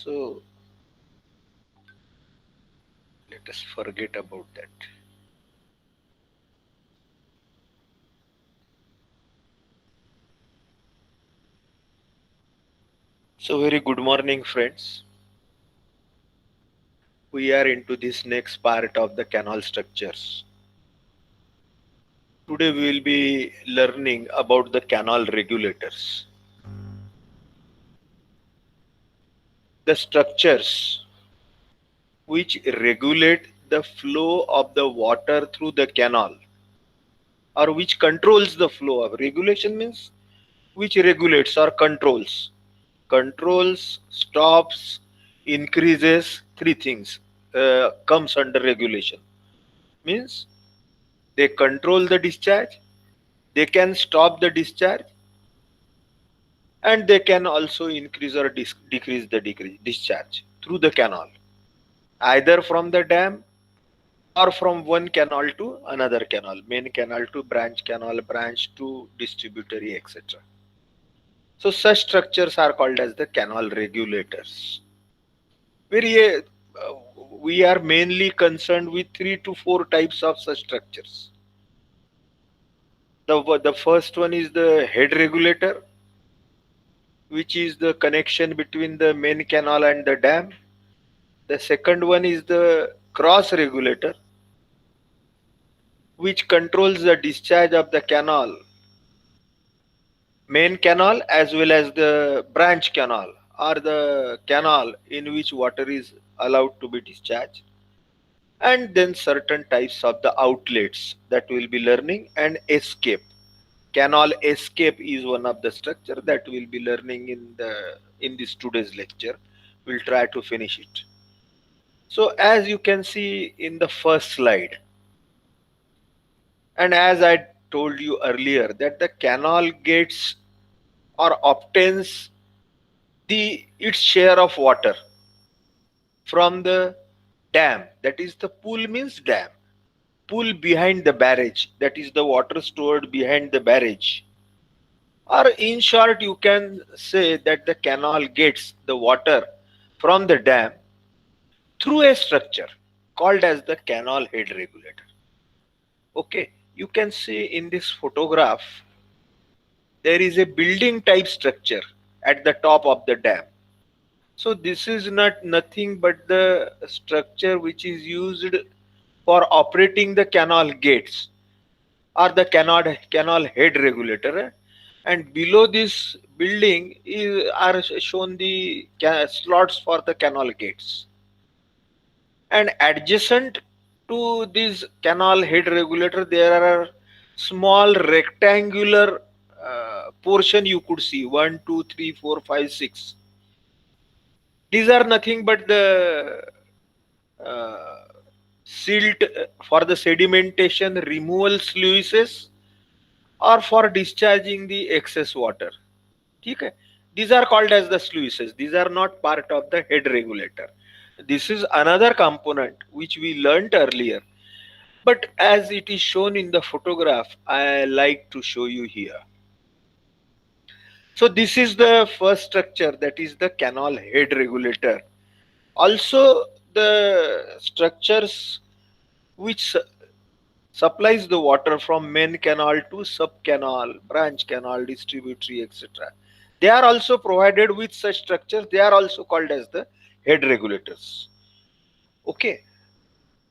So let us forget about that. So very good morning, friends. We are into this next part of the canal structures. Today we will be learning about the canal regulators. The structures which regulate the flow of the water through the canal, or which controls the flow of. Regulation means which regulates or controls, stops, increases. Three things comes under regulation. Means they control the discharge, they can stop the discharge, and they can also increase or decrease the discharge through the canal, either from the dam or from one canal to another canal, main canal, branch to distributary, etc. So such structures are called as the canal regulators. Very, we are mainly concerned with 3 to 4 types of such structures. The first one is the head regulator, which is the connection between the main canal and the dam. The second one is the cross regulator, which controls the discharge of the canal, main canal as well as the branch canal, or the canal in which water is allowed to be discharged. And then certain types of the outlets that we'll be learning, and escape. Canal escape is one of the structure that we'll be learning in this today's lecture. We'll try to finish it. So as you can see in the first slide, and as I told you earlier, that the canal gets or obtains the its share of water from the dam. That is, the pool means dam. Pool behind the barrage, that is the water stored behind the barrage. Or in short, you can say that the canal gets the water from the dam through a structure called as the canal head regulator. Okay, you can see in this photograph there is a building type structure at the top of the dam. So this is not nothing but the structure which is used for operating the canal gates, or the canal head regulator. And below this building are shown the slots for the canal gates. And adjacent to this canal head regulator, there are small rectangular portion you could see, 1, 2, 3, 4, 5, 6. These are nothing but the uh, silt for the sedimentation removal sluices, or for discharging the excess water. Okay? These are called as the sluices. These are not part of the head regulator. This is another component which we learnt earlier. But as it is shown in the photograph, I like to show you here. So this is the first structure, that is the canal head regulator. Also the structures which supplies the water from main canal to sub canal, branch canal, distributary, etc. They are also provided with such structures. They are also called as the head regulators. Okay,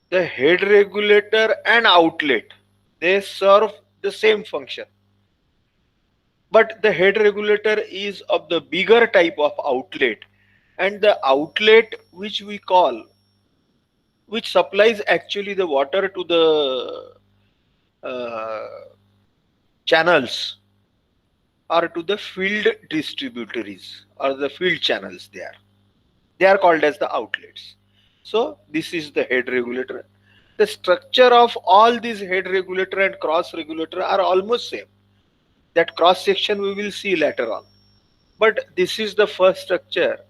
the head regulator and outlet, they serve the same function, but the head regulator is of the bigger type of outlet, and the outlet which we call, which supplies actually the water to the uh, channels, or to the field distributaries, or the field channels there. They are called as the outlets. So this is the head regulator. The structure of all these head regulator and cross regulator are almost same. That cross section we will see later on. But this is the first structure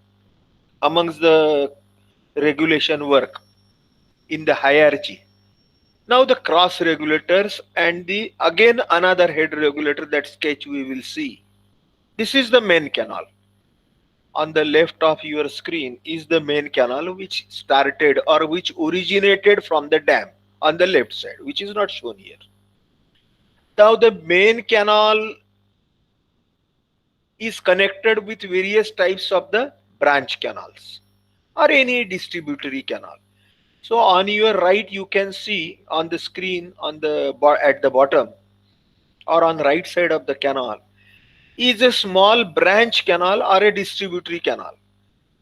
amongst the regulation work in the hierarchy. Now the cross regulators and the again another head regulator, that sketch we will see. This is the main canal. on the left of your screen is the main canal which started or which originated from the dam on the left side, which is not shown here. Now the main canal is connected with various types of the branch canals or any distributary canal. So on your right you can see on the screen on the at the bottom or on right side of the canal is a small branch canal or a distributary canal.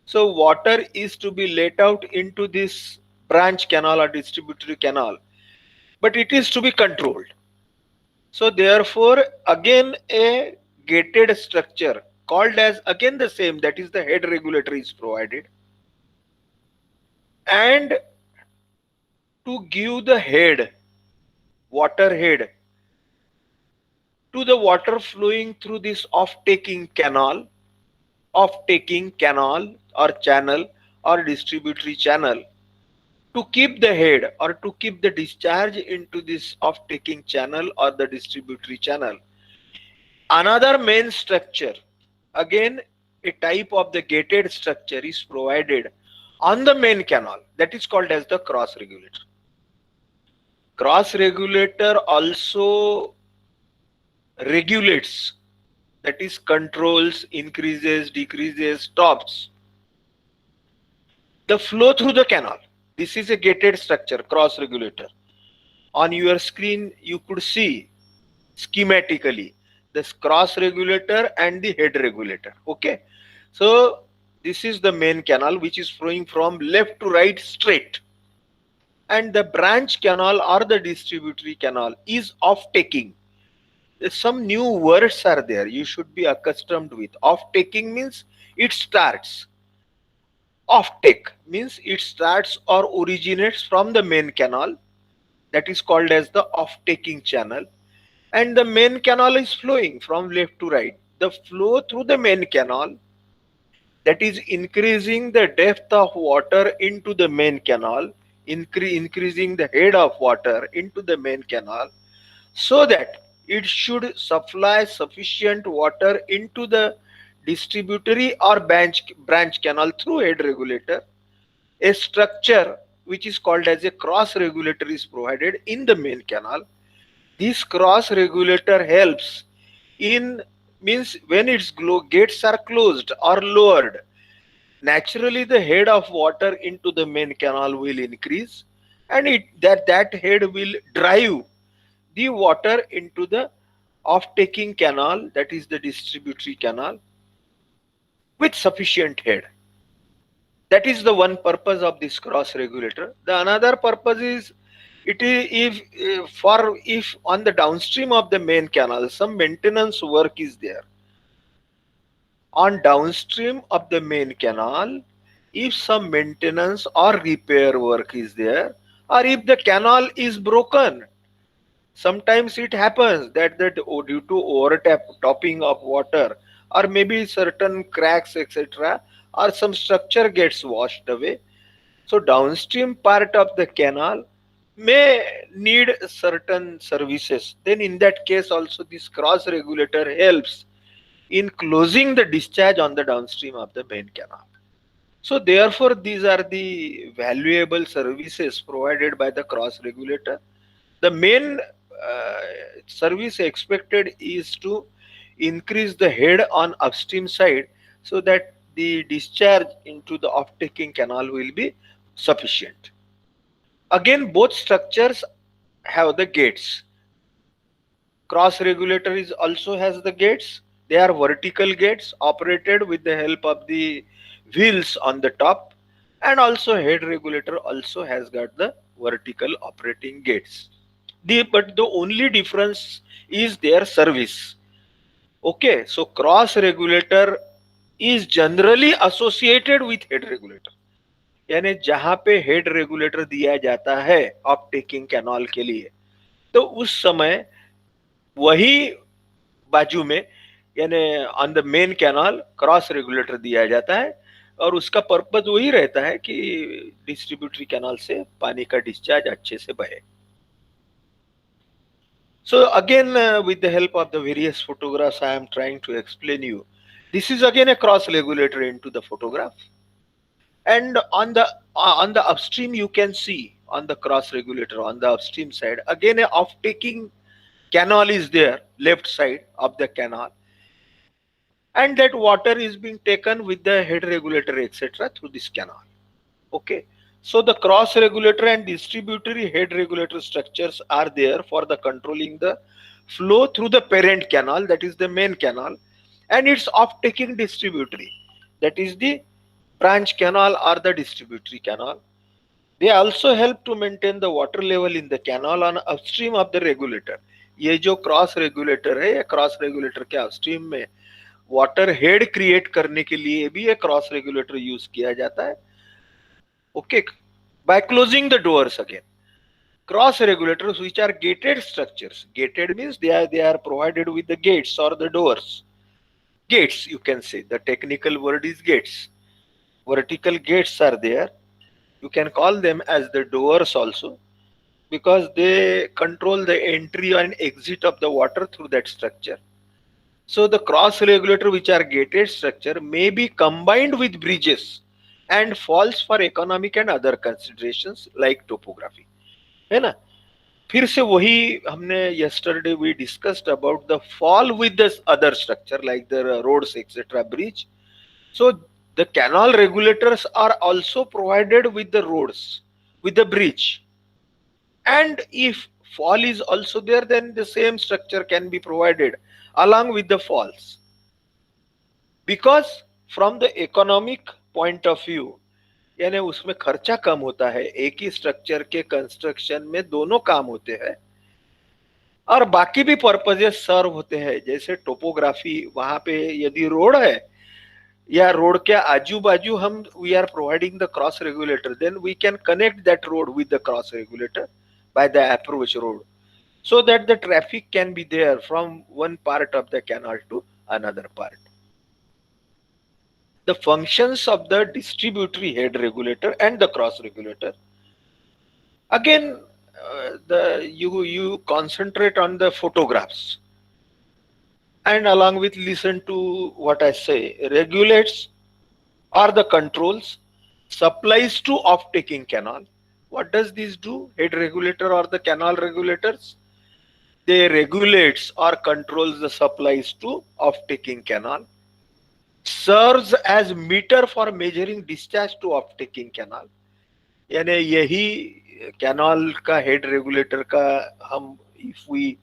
So water is to be let out into this branch canal or distributary canal, but it is to be controlled. So therefore again a gated structure called as again the same, that is the head regulator is provided, and to give the head, water head, to the water flowing through this off-taking canal or channel or distributary channel, to keep the head or to keep the discharge into this off-taking channel or the distributary channel. Another main structure, again a type of the gated structure, is provided on the main canal, that is called as the cross regulator. Cross regulator also regulates, that is controls, increases, decreases, stops the flow through the canal. This is a gated structure, cross regulator. On your screen you could see schematically this cross regulator and the head regulator. Okay, so this is the main canal which is flowing from left to right straight, and the branch canal or the distributary canal is off taking. Some new words are there you should be accustomed with. Off taking means it starts, off take means it starts or originates from the main canal, that is called as the off taking channel, and the main canal is flowing from left to right. The flow through the main canal, that is increasing the depth of water into the main canal, increasing the head of water into the main canal, so that it should supply sufficient water into the distributary or branch canal through head regulator. A structure which is called as a cross regulator is provided in the main canal. This cross regulator helps in, means when its gates are closed or lowered, naturally the head of water into the main canal will increase, and that head will drive the water into the off taking canal, that is the distributary canal, with sufficient head. That is the one purpose of this cross regulator. The another purpose is, it is if on the downstream of the main canal some maintenance work is there, on downstream of the main canal, if some maintenance or repair work is there, or if the canal is broken, sometimes it happens that due to overtopping of water or maybe certain cracks etc., or some structure gets washed away, so downstream part of the canal may need certain services. Then in that case also this cross regulator helps in closing the discharge on the downstream of the main canal. So therefore these are the valuable services provided by the cross regulator. The main service expected is to increase the head on upstream side, so that the discharge into the off-taking canal will be sufficient. Again, both structures have the gates. Cross regulator is also has the gates. They are vertical gates operated with the help of the wheels on the top, and also head regulator also has got the vertical operating gates. But the only difference is their service. Okay, so cross regulator is generally associated with head regulator. यानी जहां पे head regulator दिया जाता है of taking canal के लिए, तो उस समय वही बाजू में यानी on the main canal cross regulator दिया जाता है, और उसका पर्पज वही रहता है कि डिस्ट्रीब्यूटरी कैनाल से पानी का डिस्चार्ज अच्छे से बहे. So again with the help of the various photographs I am trying to explain you This is again a cross regulator into the photograph. And on the upstream, you can see on the cross regulator on the upstream side, again a off taking canal is there, left side of the canal, and that water is being taken with the head regulator, etc., through this canal. Okay. So the cross regulator and distributory head regulator structures are there for the controlling the flow through the parent canal, that is the main canal, and its off taking distributary, that is the branch canal or the distributary canal. They also help to maintain the water level in the canal on upstream of the regulator. ये जो cross regulator है, ये cross regulator के upstream में water head create करने के लिए भी एक क्रॉस रेगुलेटर यूज किया जाता है. Okay, by closing the doors again. Cross regulators, which are gated structures. Gated means they are provided with the gates or the doors. Gates, you can say. The technical word is gates. Vertical gates are there. You can call them as the doors also, because they control the entry and exit of the water through that structure. So the cross regulator, which are gated structure, may be combined with bridges and falls for economic and other considerations like topography. है ना. फिर से वही हमने yesterday we discussed about the fall with the other structure like the roads, etc., bridge. So the canal regulators are also provided with the roads, with the bridge, and if fall is also there, then the same structure can be provided along with the falls, because from the economic point of view, यानी उसमें खर्चा कम होता है. एक ही structure के construction में दोनों काम होते हैं और बाकी भी पर्पजेस सर्व होते हैं. जैसे टोपोग्राफी, वहां पे यदि रोड है या रोड के आजू बाजू हम we are providing the cross regulator, then we can connect that road with the cross regulator by the approach road, so that the traffic can be there from one part of the canal to another part. The functions of the distributory head regulator and the cross regulator. Again, you concentrate on the photographs and along with listen to what I say. Regulates or the controls supplies to off-taking canal. What does this do? Head regulator or the canal regulators? They regulates or controls the supplies to off-taking canal. Serves as meter for measuring discharge to off-taking canal. यानी यही canal का head regulator का हम if we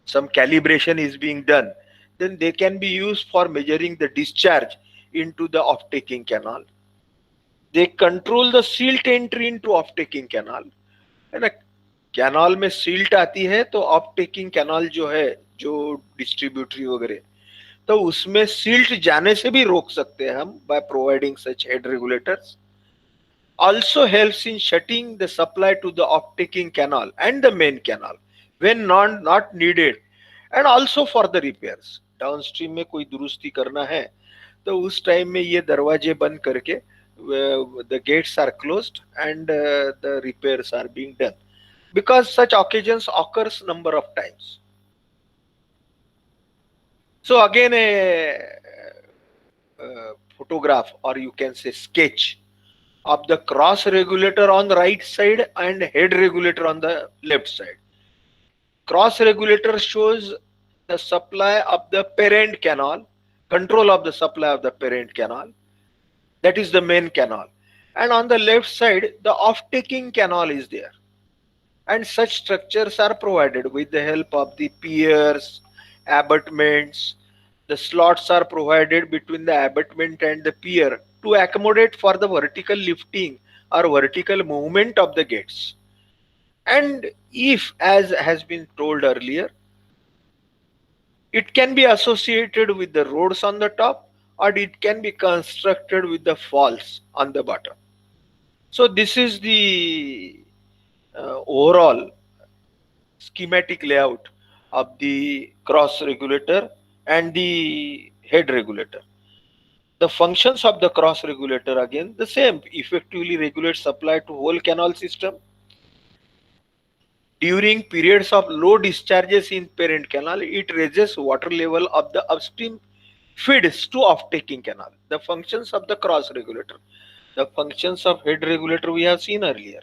some calibration is being done, then they can be used for measuring the discharge into the off-taking canal. They control the silt entry into off-taking canal. है ना. Canal में silt आती है तो of-taking canal जो है, जो distributary वगैरह, तो उसमें सिल्ट जाने से भी रोक सकते हैं हम by providing such head regulators. Also helps in shutting the supply to the off-taking canal and the main canal when not needed, and also for the repairs. Downstream में कोई दुरुस्ती करना है तो उस टाइम में ये दरवाजे बंद करके the gates are closed and the repairs are being done, because such occasions occurs number of times. So again a photograph, or you can say sketch, of the cross regulator on the right side and head regulator on the left side. Cross regulator shows the supply of the parent canal, control of the supply of the parent canal, that is the main canal, and on the left side the off-taking canal is there, and such structures are provided with the help of the piers, abutments. The slots are provided between the abutment and the pier to accommodate for the vertical lifting or vertical movement of the gates. And if, as has been told earlier, it can be associated with the roads on the top, or it can be constructed with the falls on the bottom. So this is the overall schematic layout of the cross regulator and the head regulator. The functions of the cross regulator, again the same, effectively regulate supply to whole canal system, During periods of low discharges in parent canal, it raises water level of the upstream feeds to off-taking canal. The functions of the cross regulator. The functions of head regulator we have seen earlier.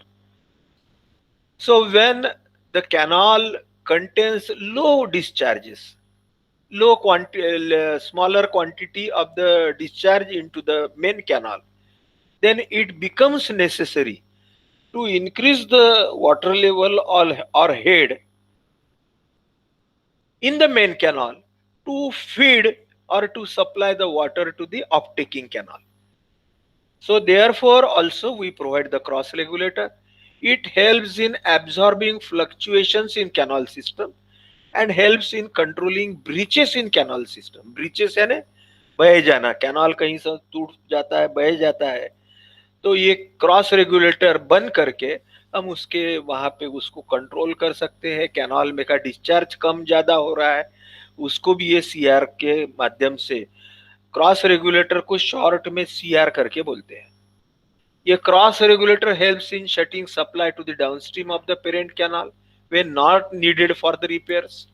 So when the canal contains low discharges, smaller quantity of the discharge into the main canal, then it becomes necessary to increase the water level or head in the main canal to feed or to supply the water to the off-taking canal. So therefore also we provide the cross regulator. It helps in absorbing fluctuations in canal system and helps in controlling breaches in canal system. Breaches यानी बह जाना, canal कहीं से टूट जाता है, बह जाता है, तो ये क्रॉस रेगुलेटर बन करके हम उसके वहां पे उसको कंट्रोल कर सकते हैं. कैनाल में का डिस्चार्ज कम ज्यादा हो रहा है, उसको भी ये सीआर के माध्यम से, क्रॉस रेगुलेटर को शॉर्ट में सीआर करके बोलते हैं. ये cross regulator helps in shutting supply to the downstream of the parent canal when not needed for the repairs.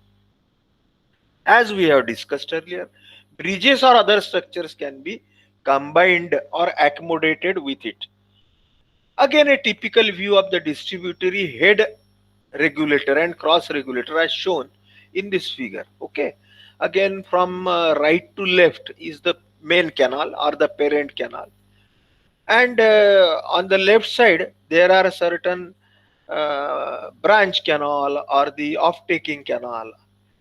As we have discussed earlier, bridges or other structures can be combined or accommodated with it. Again, a typical view of the distributary head regulator and cross regulator as shown in this figure. Okay. Again, from right to left is the main canal or the parent canal. And on the left side, there are certain branch canal or the off-taking canal,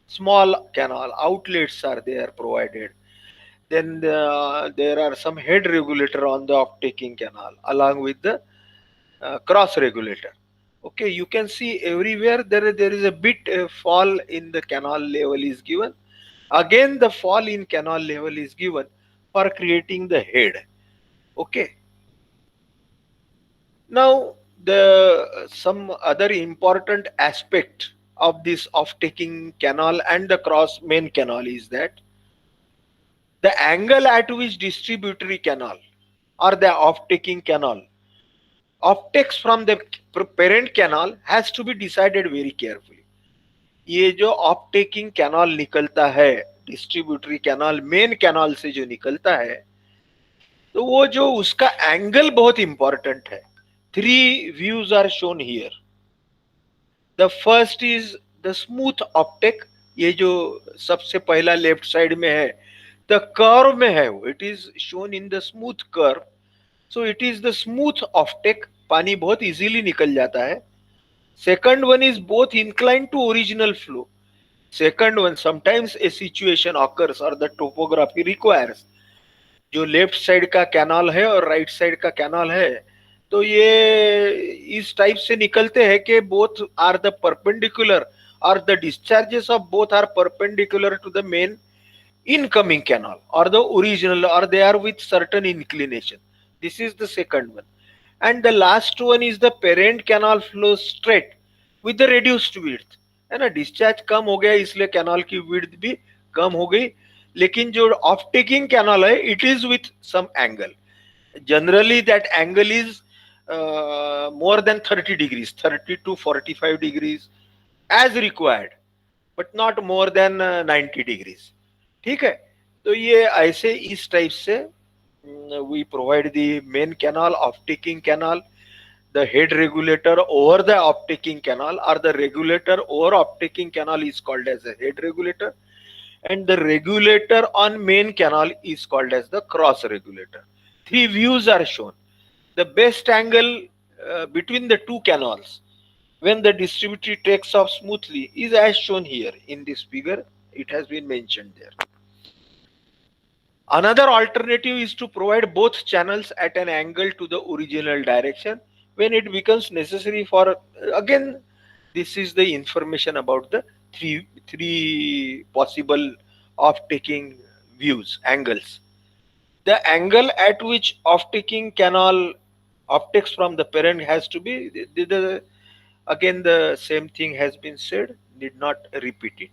small canal, outlets are there provided. Then there are some head regulator on the off-taking canal along with the cross regulator. Okay, you can see everywhere there is a bit fall in the canal level is given. Again, the fall in canal level is given for creating the head. Okay. Now, the some other important aspect of this off-taking canal and the cross main canal is that the angle at which distributary canal or the off-taking canal offtakes from the parent canal has to be decided very carefully. ये जो of-taking canal निकलता है, distributary canal main canal से जो निकलता है, तो वो जो उसका एंगल बहुत इंपॉर्टेंट है. 3 views are shown here. The first is the smooth optic. ये जो सबसे पहला लेफ्ट साइड में है, द कर्व में है वो, it is shown in the smooth curve. So it is the smooth offtake, पानी बहुत इजीली निकल जाता है. Second one is both incline to original flow. Second one, sometimes a situation occurs और द टोपोग्राफी रिक्वायर्स, जो left side का canal है और राइट साइड का कैनाल है, तो ये इस टाइप से निकलते हैं कि बोथ आर द परपेंडिकुलर और the discharges of both are perpendicular to the main incoming canal or the original, or they are with certain inclination. This is the second one. And the last one is the parent canal flows straight with the reduced width. है ना, discharge कम हो गया इसलिए canal की width भी कम हो गई. लेकिन जो ऑफ टेकिंग कैनाल है, it is with some angle. Generally that angle is more than 30 degrees, 30 to 45 degrees as required, but not more than 90 degrees. ठीक है, तो ये ऐसे इस टाइप से we provide the main canal, off-taking canal, the head regulator over the off-taking canal, or the regulator over off-taking canal is called as a head regulator, and the regulator on main canal is called as the cross regulator. 3 views are shown. The best angle between the two canals when the distributor takes off smoothly is as shown here in this figure. It has been mentioned there. Another alternative is to provide both channels at an angle to the original direction when it becomes necessary for, again, this is the information about the three possible off-taking views, angles. The angle at which off-taking canal offtakes from the parent has to be, again the same thing has been said, need not repeat it.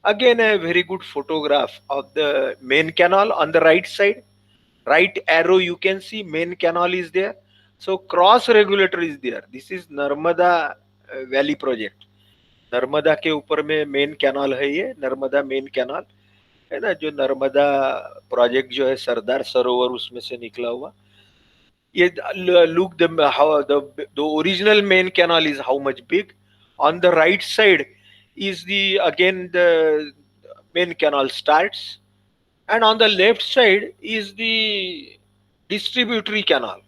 Again, a very good photograph of the main canal on the right side. Right arrow you can see main canal is there. So cross regulator is there. This is Narmada Valley project. Narmada के ऊपर में main canal है, ये Narmada main canal है ना, जो Narmada project जो है सरदार सरोवर उसमें से निकला हुआ। ये look the how the original main canal is how much big. On the right side is the again the main canal starts, and on the left side is the distributary canal,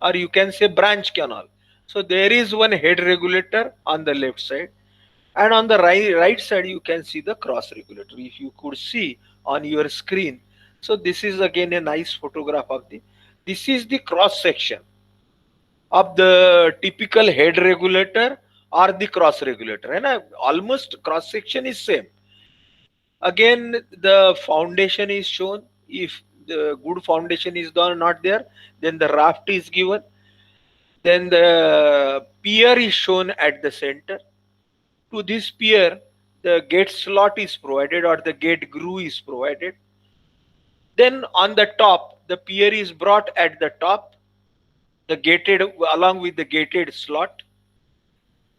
or you can say branch canal. So there is one head regulator on the left side, and on the right side you can see the cross regulator. If you could see on your screen, so this is again a nice photograph of the, this is the cross section of the typical head regulator or the cross regulator, and almost cross section is same. Again the foundation is shown. If the good foundation is not there, then the raft is given, then the pier is shown at the center. To this pier the gate slot is provided, or the gate groove is provided. Then on the top the pier is brought at the top, the gated along with the gated slot,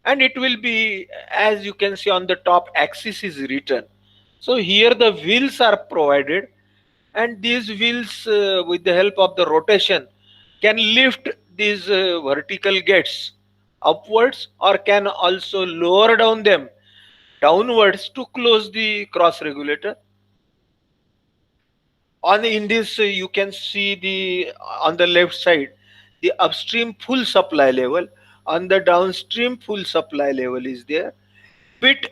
and it will be, as you can see on the top, axis is written. So here the wheels are provided, and these wheels with the help of the rotation can lift these vertical gates upwards, or can also lower down them downwards to close the cross regulator. On in this you can see the on the left side the upstream full supply level, on the downstream full supply level is there. Bit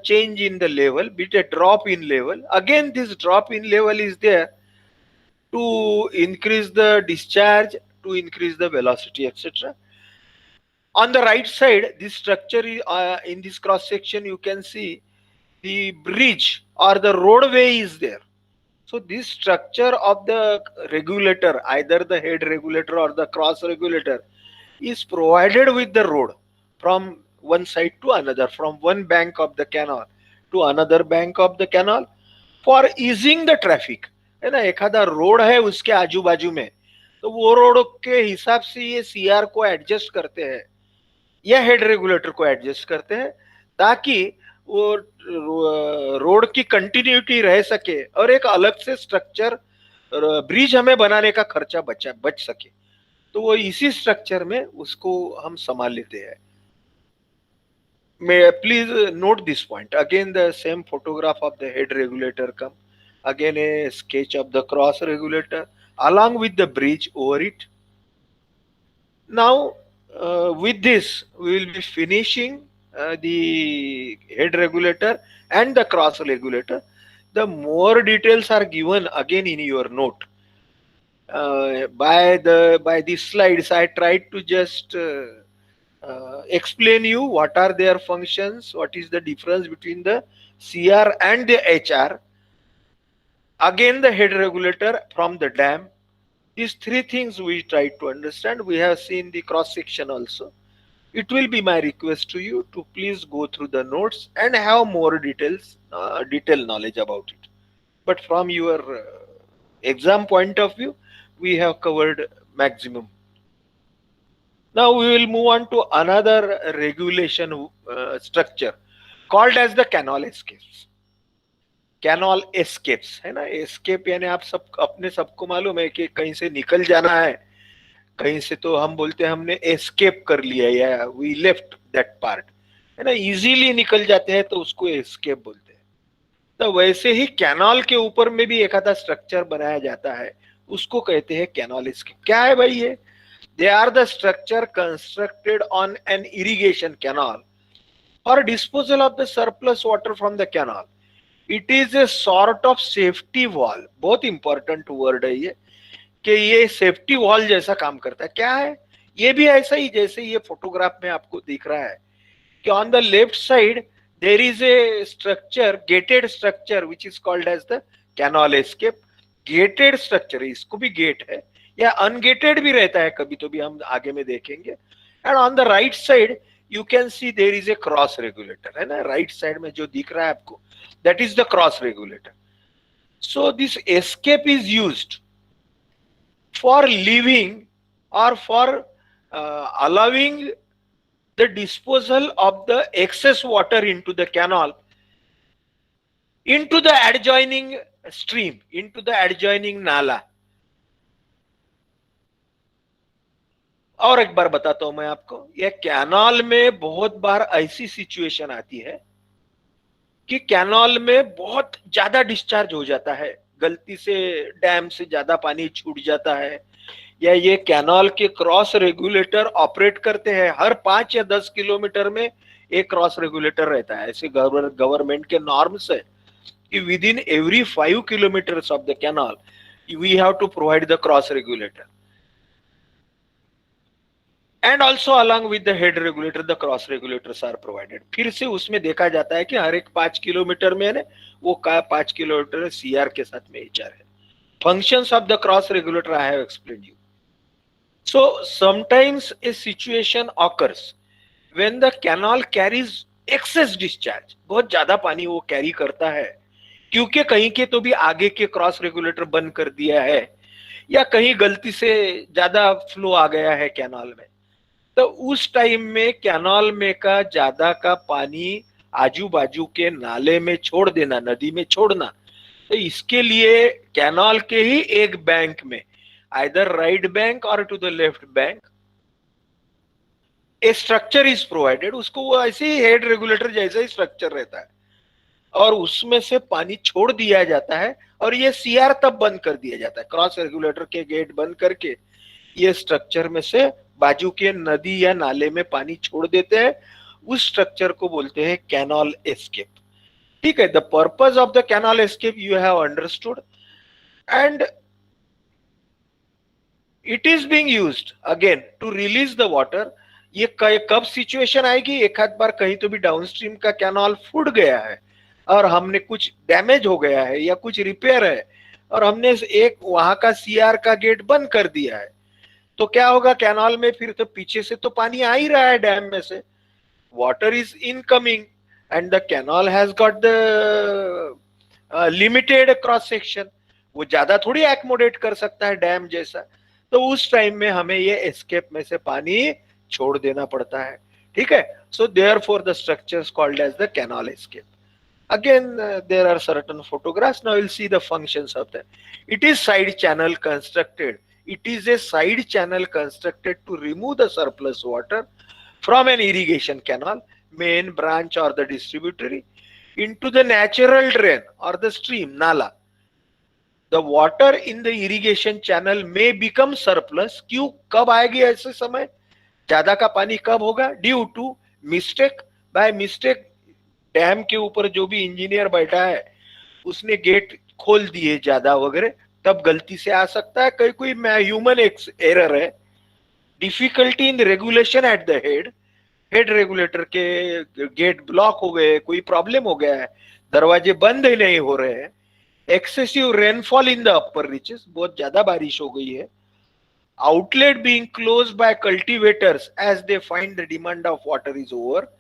change in the level, bit a drop in level. Again this drop in level is there to increase the discharge, to increase the velocity, etc. On the right side, this structure in this cross section you can see the bridge or the roadway is there. So this structure of the regulator, either the head regulator or the cross regulator, is provided with the road from one side to another, from one bank of the canal to another bank of the canal, for easing the traffic. है ना, एखादा road है उसके आजू बाजू में, तो वो रोड के हिसाब से ये सीआर को एडजस्ट करते हैं या हेड रेगुलेटर को एडजस्ट करते हैं, ताकि वो रोड की कंटिन्यूटी रह सके और एक अलग से स्ट्रक्चर ब्रिज हमें बनाने का खर्चा बच सके। तो वो इसी स्ट्रक्चर में उसको हम संभाल लेते हैं। May please note this point. Again, the same photograph of the head regulator come. Again, a sketch of the cross regulator along with the bridge over it. Now, with this, we will be finishing the head regulator and the cross regulator. The more details are given again in your note. By these slides, I tried to just explain you what are their functions, what is the difference between the CR and the HR. Again, the head regulator from the dam. These three things we try to understand. We have seen the cross section also. It will be my request to you to please go through the notes and have more detailed knowledge about it. But from your exam point of view, we have covered maximum. Now we will move on to another regulation structure called as the canal escapes. Canal escapes है ना, escape यानी आप सब अपने सबको मालूम है कि कहीं से निकल जाना है, कहीं से तो हम बोलते हैं हमने एस्केप कर लिया या वी लेफ्ट दैट पार्ट, है ना, इजीली निकल जाते हैं तो उसको एस्केप बोलते हैं। तो वैसे ही कैनाल के ऊपर में भी एक आधा स्ट्रक्चर बनाया जाता है, उसको कहते हैं कैनाल एस्केप। क्या है भाई ये? They are the structure constructed on an irrigation canal और disposal of the surplus water from the canal. It is a sort of safety wall. बहुत इंपॉर्टेंट वर्ड है ये, कि ये सेफ्टी वॉल जैसा काम करता है। क्या है ये? भी ऐसा ही जैसे ये फोटोग्राफ में आपको दिख रहा है कि on the left side there is a structure, gated structure which is called as the canal escape. Gated structure, इसको भी गेट है या अनगेटेड भी रहता है कभी, तो भी हम आगे में देखेंगे। And on the right side you can see there is a cross regulator, है ना, राइट साइड में जो दिख रहा है आपको, that is the cross regulator. So this escape is used for leaving or for allowing the disposal of the excess water into the canal, into the adjoining stream, into the adjoining nala. और एक बार बताता हूं मैं आपको, यह canal में बहुत बार ऐसी सिचुएशन आती है कि कैनाल में बहुत ज्यादा डिस्चार्ज हो जाता है, गलती से डैम से ज्यादा पानी छूट जाता है, या ये कैनाल के क्रॉस रेगुलेटर ऑपरेट करते हैं, हर 5 या 10 किलोमीटर में एक क्रॉस रेगुलेटर रहता है, ऐसे गवर्नमेंट के नॉर्म्स है कि within every 5 kilometre of the canal we have to provide the cross regulator, and also along with the head regulator the cross regulators are provided. फिर से उसमें देखा जाता है कि हर एक 5 किलोमीटर में वो 5 किलोमीटर सीआर के साथ में एचआर है। Functions of the cross regulator I have explained you. So sometimes a situation occurs when the canal carries excess discharge, बहुत ज्यादा पानी वो कैरी करता है, क्योंकि कहीं के तो भी आगे के क्रॉस रेगुलेटर बंद कर दिया है, या कहीं गलती से ज्यादा फ्लो आ गया है कैनाल में, तो उस टाइम में कैनाल में का ज्यादा का पानी आजू बाजू के नाले में छोड़ देना, नदी में छोड़ना, तो इसके लिए कैनाल के ही एक बैंक में, either right bank or to the left bank, a structure is provided, उसको वो ऐसे ही हेड रेगुलेटर जैसा ही स्ट्रक्चर रहता है, और उसमें से पानी छोड़ दिया जाता है, और ये सीआर तब बंद कर दिया जाता है, क्रॉस रेगुलेटर के गेट बंद करके ये स्ट्रक्चर में से बाजू के नदी या नाले में पानी छोड़ देते हैं, उस स्ट्रक्चर को बोलते हैं कैनाल एस्केप। ठीक है, the purpose of the canal escape you have understood, and it is being used again to release the water. ये कब सिचुएशन आएगी, एक आध बार कहीं तो भी डाउनस्ट्रीम का कैनाल फूट गया है और हमने कुछ डैमेज हो गया है या कुछ रिपेयर है और हमने एक वहां का सीआर का गेट बंद कर दिया है, तो क्या होगा कैनाल में, फिर तो पीछे से तो पानी आ ही रहा है डैम में से, water is incoming and the canal has got the limited cross section, वो ज्यादा थोड़ी एक्मोडेट कर सकता है डैम जैसा, तो उस टाइम में हमें ये एस्केप में से पानी छोड़ देना पड़ता है। ठीक है, so therefore the structures called as the canal escape. Again, there are certain photographs. Now we'll see the functions of that. It is side channel constructed. It is a side channel constructed to remove the surplus water from an irrigation canal, main branch or the distributary, into the natural drain or the stream, nala. The water in the irrigation channel may become surplus. क्यों, कब आएगी ऐसे समय, ज्यादा का पानी कब होगा, due to mistake, by mistake dam के ऊपर जो भी इंजीनियर बैठा है उसने गेट खोल दिए ज्यादा वगैरह, तब गलती से आ सकता है, कहीं कोई ह्यूमन एरर है, difficulty in regulation at the head regulator के गेट ब्लॉक हो गए, कोई प्रॉब्लम हो गया है, दरवाजे बंद ही नहीं हो रहे हैं, excessive rainfall in the upper reaches, बहुत ज्यादा बारिश हो गई है, outlet being close by cultivators as they find the demand of water is over.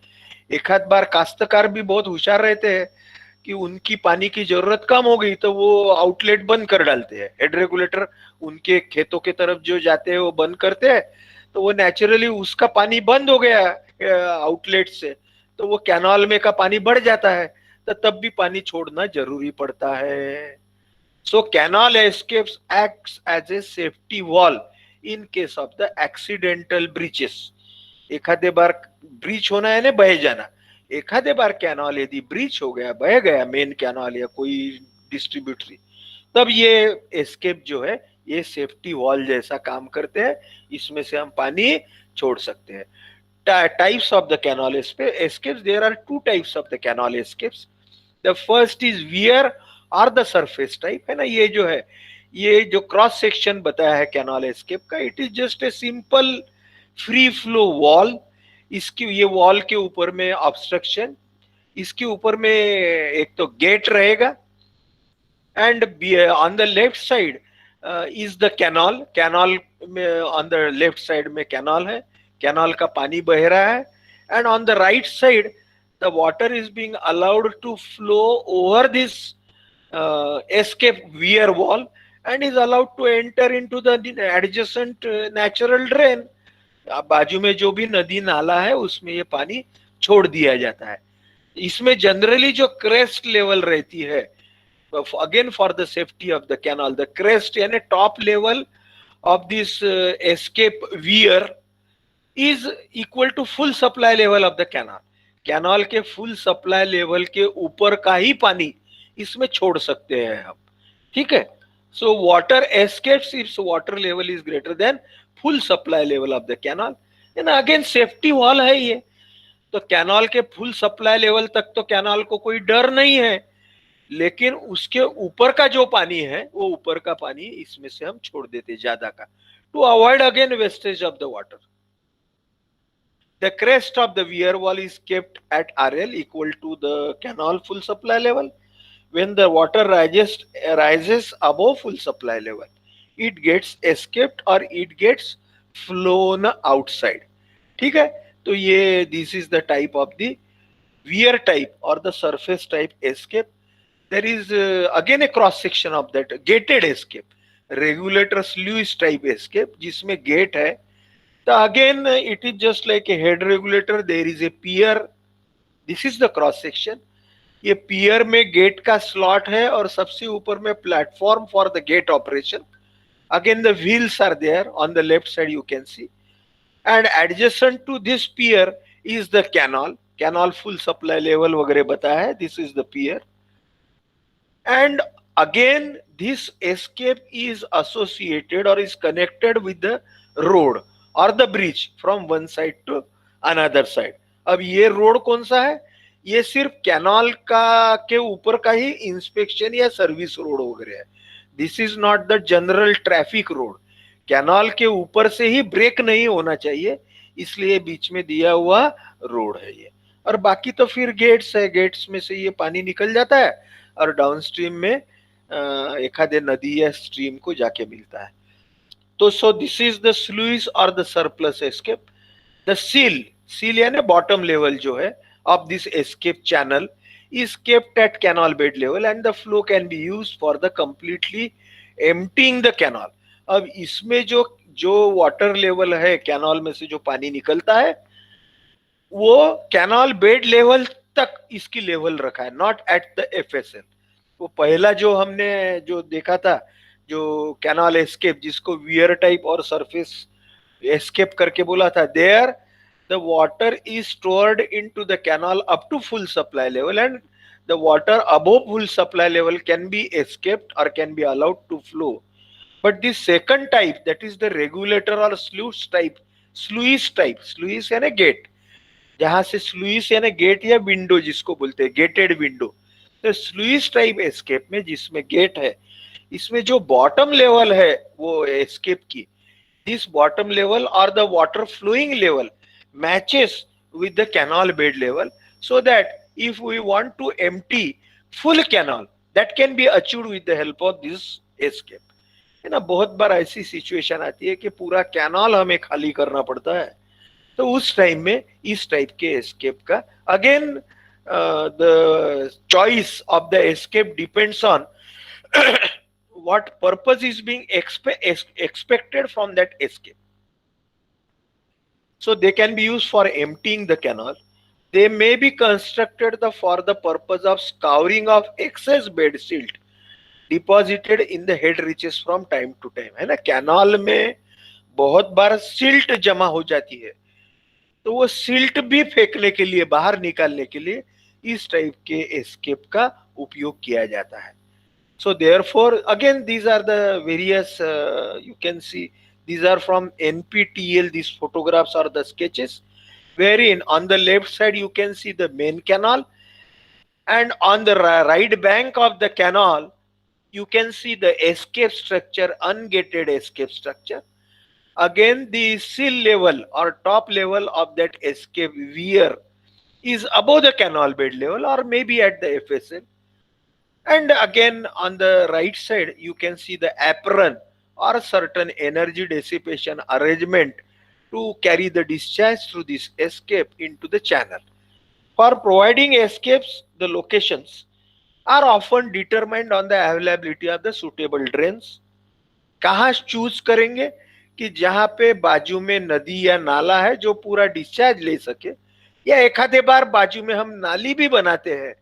एक आध बार काश्तकार भी बहुत होशियार रहते हैं कि उनकी पानी की जरूरत कम हो गई तो वो आउटलेट बंद कर डालते हैं, हेड रेगुलेटर उनके खेतों के तरफ जो जाते हैं वो बंद करते हैं, तो वो नेचुरली उसका पानी बंद हो गया आउटलेट से, तो वो कैनाल में का पानी बढ़ जाता है, तो तब भी पानी छोड़ना जरूरी पड़ता है। So canal escapes acts as a safety wall in case of the accidental breaches. एखादे बार ब्रीच होना है ना, बह जाना, एखादे बार कैनाल यदि ब्रीच हो गया, बह गया मेन कैनाल या कोई डिस्ट्रीब्यूटरी, तब ये एस्केप जो है ये सेफ्टी वॉल जैसा काम करते हैं, इसमें से हम पानी छोड़ सकते हैं। Types of the canal escapes, there are 2 types of the canal escapes. The first is weir और द सरफेस टाइप, है ना, ये जो है, ये जो क्रॉस सेक्शन बताया है कैनाल एस्केप का, it is just a simple free flow wall, इसकी ये वॉल के ऊपर में ऑब्स्ट्रक्शन, इसके ऊपर में एक तो गेट रहेगा, and on the left side is the canal में ऑन द लेफ्ट साइड में कैनाल है, कैनाल का पानी बह रहा है, and on the right side the water is being allowed to flow over this escape weir wall and is allowed to enter into the adjacent natural drain. अब बाजू में जो भी नदी नाला है उसमें ये पानी छोड़ दिया जाता है। इसमें जनरली जो क्रेस्ट लेवल रहती है, again for the safety of the canal, the crest यानी top level of this escape weir is equal to full supply level of the canal. Canal के फुल सप्लाई लेवल के ऊपर का ही पानी इसमें छोड़ सकते हैं हम, ठीक है। So water escapes if water level is greater than full supply level of the canal. And again safety wall है ये, तो कैनाल के फुल सप्लाई लेवल तक तो कैनाल को कोई डर नहीं है, लेकिन उसके ऊपर का जो पानी है वो ऊपर का पानी इसमें से हम छोड़ देते ज्यादा का, to avoid again wastage of the water. The crest of the weir wall is kept at RL equal to the canal full supply level. When the water rises above full supply level, it gets escaped or it gets flown outside. ठीक है, तो ये this is the type of the weir type or the surface type escape. There is again a cross section of that gated escape, regulator sluice type escape जिसमें gate है। तो again it is just like a head regulator, there is a pier, this is the cross section। ये पियर में gate का slot है और सबसे ऊपर में platform for the gate operation. Again the wheels are there on the left side you can see, and adjacent to this pier is the canal. Canal full supply level वगैरह बताया है, this is the pier. And again this escape is associated or is connected with the road or the bridge from one side to another side। अब ये road कौन सा है, ये सिर्फ कैनाल का के ऊपर का ही इंस्पेक्शन या सर्विस रोड वगैरह है। This is not the general traffic road. Canal के ऊपर से ही ब्रेक नहीं होना चाहिए, इसलिए बीच में दिया हुआ रोड है ये। और बाकी तो फिर गेट्स है, गेट्स में से ये पानी निकल जाता है और डाउनस्ट्रीम में एखादे नदी या स्ट्रीम को जाके मिलता है। तो so this is the sluice और the surplus escape. The sill यानी बॉटम लेवल जो है of this escape channel is kept at canal bed level and the flow can be used for the completely emptying the canal। अब इसमें जो जो water level है canal में से जो पानी निकलता है वो कैनाल बेड लेवल तक इसकी लेवल रखा है, नॉट एट द एफएसएल। वो पहला जो हमने जो देखा था जो कैनाल एस्केप जिसको वियर टाइप और सरफेस एस्केप करके बोला था, there the water is stored into the canal up to full supply level and the water above full supply level can be escaped और can be allowed to flow. But this second type that is the regulator और sluice type, sluice यानी gate, जहां से sluice यानी gate या window जिसको बोलते हैं गेटेड विंडो। तो स्लूइस टाइप एस्केप में जिसमें गेट है, इसमें जो बॉटम लेवल है वो एस्केप की, दिस बॉटम लेवल और the water flowing level matches with the canal bed level, so that if we want to empty full canal that can be achieved with the help of this escape. है ना, बहुत बार ऐसी situation आती है कि पूरा canal हमें खाली करना पड़ता है, तो उस टाइम में इस टाइप के एस्केप का again the choice of the escape depends on what purpose is being expected from that escape। So they can be used for emptying the canal, they may be constructed for the purpose of scouring of excess bed silt deposited in the head reaches from time to time। है ना, canal में बहुत बार silt जमा हो जाती है, तो वो सिल्ट भी फेंकने के लिए, बाहर निकालने के लिए इस टाइप के एस्केप का उपयोग किया जाता है। So therefore again these are the various you can see these are from NPTEL, these photographs are the sketches wherein on the left side you can see the main canal and on the right bank of the canal you can see the escape structure, ungated escape structure। Again the sill level or top level of that escape weir is above the canal bed level or maybe at the FSL। And again on the right side you can see the apron or certain energy dissipation arrangement to carry the discharge through this escape into the channel। For providing escapes, the locations are often determined on the availability of the suitable drains। कहाँ choose करेंगे, कि जहां पे बाजू में नदी या नाला है जो पूरा डिस्चार्ज ले सके, या एक आधे बार बाजू में हम नाली भी बनाते हैं,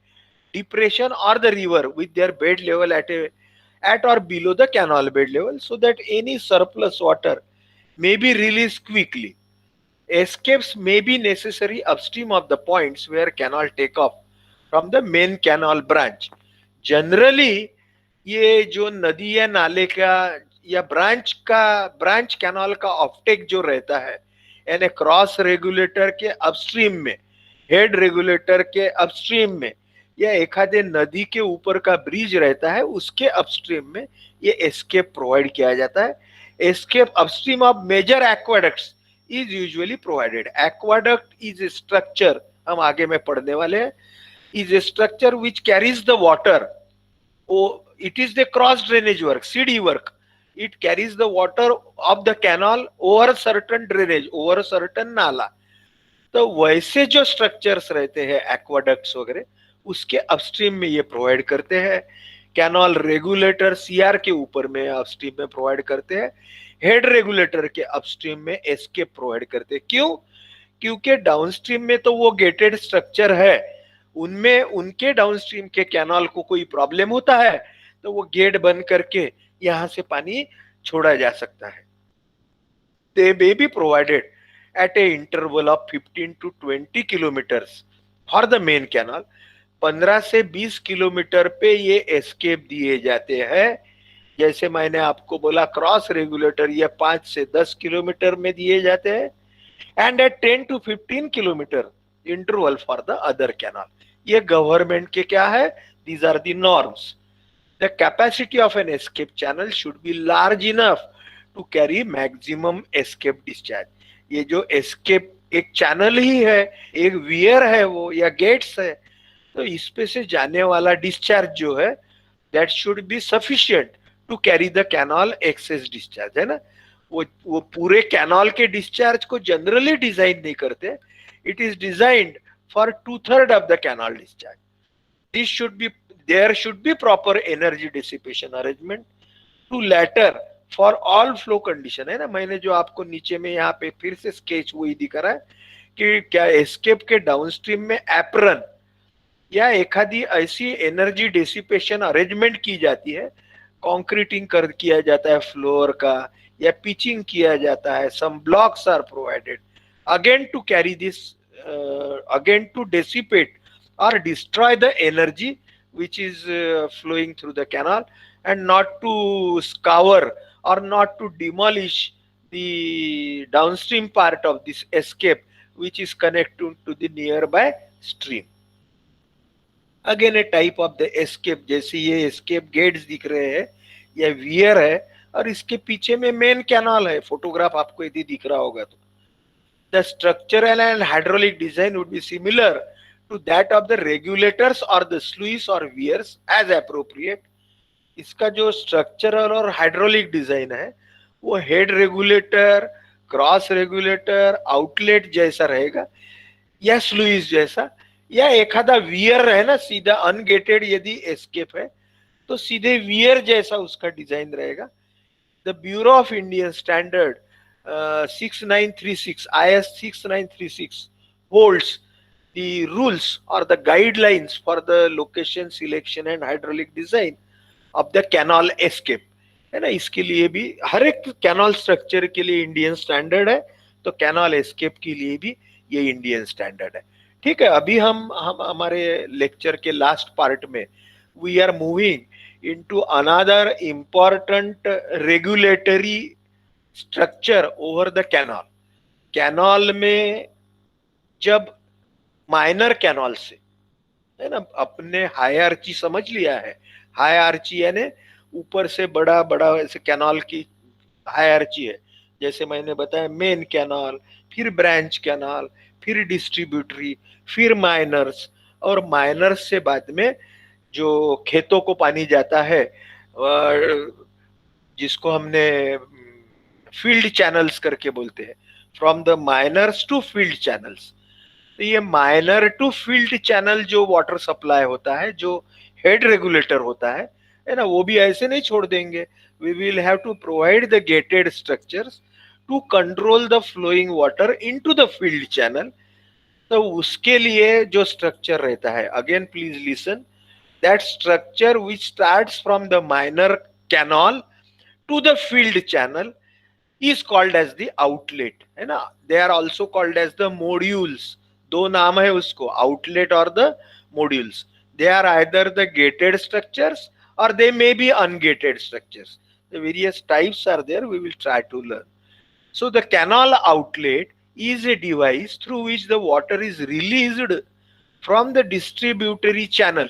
depression or the river with their bed level at or below the canal bed level, so that any surplus water may be released quickly. Escapes may be necessary upstream of the points where canal take off from the main canal branch. Generally, ये जो नदी या नाले का या branch canal का offtake जो रहता है, यानी क्रॉस रेगुलेटर के अपस्ट्रीम में, हेड रेगुलेटर के अपस्ट्रीम में, या एक आधे नदी के ऊपर का ब्रिज रहता है उसके अपस्ट्रीम में ये एस्केप प्रोवाइड किया जाता है. Escape upstream of major aqueducts is usually provided. Aqueduct is a structure, हम आगे में पढ़ने वाले हैं, is a structure which carries the water. It is the cross drainage work, CD work. It carries the water of the canal over certain drainage, over certain नाला. तो वैसे जो स्ट्रक्चर्स रहते हैं एक्वाडक्ट्स वगैरह, उसके अपस्ट्रीम में ये प्रोवाइड करते हैं. कैनाल रेगुलेटर सीआर के ऊपर में अपस्ट्रीम में प्रोवाइड करते हैं. हेड रेगुलेटर के अपस्ट्रीम में एस्केप प्रोवाइड करते हैं. क्यों? क्योंकि डाउनस्ट्रीम में तो वो गेटेड स्ट्रक्चर है, उनमें उनके डाउनस्ट्रीम के कैनाल को कोई प्रॉब्लम होता है तो वो गेट बंद करके यहां से पानी छोड़ा जा सकता है. They may be provided at a interval of 15 to 20 kilometres for the main canal. 15 से 20 किलोमीटर पे ये एस्केप दिए जाते हैं. जैसे मैंने आपको बोला क्रॉस रेगुलेटर ये 5 से 10 किलोमीटर में दिए जाते हैं. And at 10 to 15 kilometre interval for the other canal. ये गवर्नमेंट के क्या है, these are the norms. The capacity of an escape channel should be large enough to carry maximum escape discharge. ये जो escape एक चैनल ही है, एक wear है वो या गेट्स है, तो इस पे से जाने वाला डिस्चार्ज जो है that should be sufficient to carry the canal excess discharge, है ना. वो पूरे कैनाल के डिस्चार्ज को जनरली डिजाइन नहीं करते. It is designed for 2/3 of the canal discharge. This should be, there should be proper energy dissipation arrangement to latter for all flow condition, है ना. मैंने जो आपको नीचे में यहाँ पे फिर से स्केच वही दिखा रहा है कि क्या एस्केप के डाउनस्ट्रीम में एप्रन या एखादी ऐसी एनर्जी डिसिपेशन अरेंजमेंट की जाती है, कंक्रीटिंग कर किया जाता है फ्लोर का या पिचिंग किया जाता है. Some blocks are provided again to carry this, again to dissipate or destroy the energy which is flowing through the canal, and not to scour or not to demolish the downstream part of this escape which is connected to the nearby stream. Again a type of the escape. जैसे ये escape gates दिख रहे हैं, ये wear है और इसके पीछे में मेन कैनाल है. फोटोग्राफ आपको यदि दिख रहा होगा तो the structural and hydraulic design would be similar to that of the regulators or the sluice or weirs as appropriate. इसका जो स्ट्रक्चरल और हाइड्रोलिक डिजाइन है वो head regulator, cross regulator, outlet जैसा रहेगा या स्लुइस जैसा, या एखादा वियर है ना सीधा अनगेटेड. यदि एस्केप है तो सीधे वियर जैसा उसका डिजाइन रहेगा. The bureau of Indian standard 6936 IS 6936 holds the rules or the guidelines for the location selection and hydraulic design of the canal escape, है ना. इसके लिए भी हर एक कैनाल स्ट्रक्चर के लिए इंडियन स्टैंडर्ड है, तो कैनाल एस्केप के लिए भी ये इंडियन स्टैंडर्ड है. ठीक है, अभी हम हमारे लेक्चर के लास्ट पार्ट में we are moving into another important regulatory structure over the canal. Canal में जब माइनर कैनाल से, है ना, अपने हायरार्ची समझ लिया है. हायरार्ची यानी ऊपर से बड़ा बड़ा ऐसे कैनाल की हायरार्ची है. जैसे मैंने बताया मेन कैनाल, फिर ब्रांच कैनाल, फिर डिस्ट्रीब्यूटरी, फिर माइनर्स, और माइनर्स से बाद में जो खेतों को पानी जाता है जिसको हमने फील्ड चैनल्स करके बोलते हैं. From the minors to field channels. तो ये माइनर टू फील्ड चैनल जो वाटर सप्लाई होता है, जो हेड रेगुलेटर होता है ना, वो भी ऐसे नहीं छोड़ देंगे. We will have to provide the gated structures to control the flowing water into the field channel. तो उसके लिए जो स्ट्रक्चर रहता है, again please listen, that structure which starts from the minor canal to the field channel is called as the outlet, है ना। they are also called as the modules, दो नाम है उसको, outlet और the modules। they are either the gated structures or they may be ungated structures। the various types are there, we will try to learn। so the canal outlet is a device through which the water is released from the distributary channel,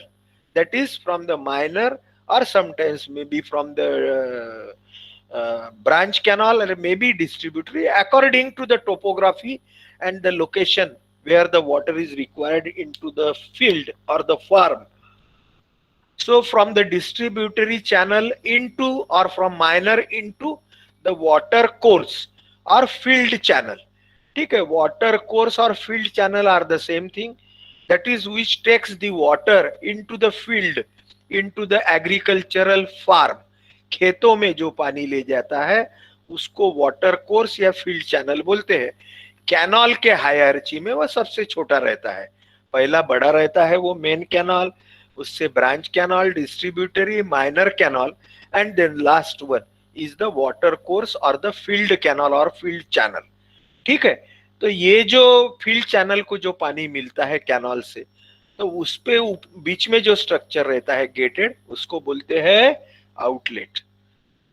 that is from the minor or sometimes maybe from the branch canal or maybe distributary according to the topography and the location where the water is required into the field or the farm। so from the distributary channel into or from minor into the water course or field channel। ठीक है, water course or field channel are the same thing, that is which takes the water into the field, into the agricultural farm। खेतों में जो पानी ले जाता है उसको वाटर कोर्स या फील्ड चैनल बोलते हैं। कैनाल के हायरार्ची में वह सबसे छोटा रहता है, पहला बड़ा रहता है वो मेन कैनाल, उससे branch canal, distributary, minor canal and then last one is the water course और द फील्ड कैनाल और फील्ड चैनल। ठीक है, तो ये जो फील्ड चैनल को जो पानी मिलता है कैनाल से, तो उस पे बीच में जो स्ट्रक्चर रहता है गेटेड, उसको बोलते हैं आउटलेट।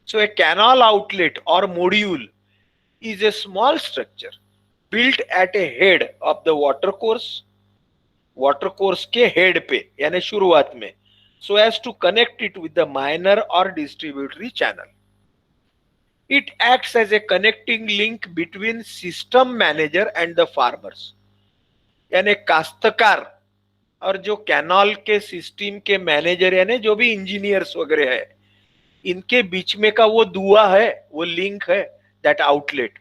सो ए कैनाल आउटलेट और module is a small structure built at a head of the water course के head पे यानी शुरुआत में, so as to connect it with the minor or distributary channel। it acts as a connecting link between system manager and the farmers। यानी काश्तकार और जो canal के सिस्टम के मैनेजर यानी जो भी इंजीनियर्स वगैरह है, इनके बीच में का वो दुआ है, वो लिंक है, that outlet.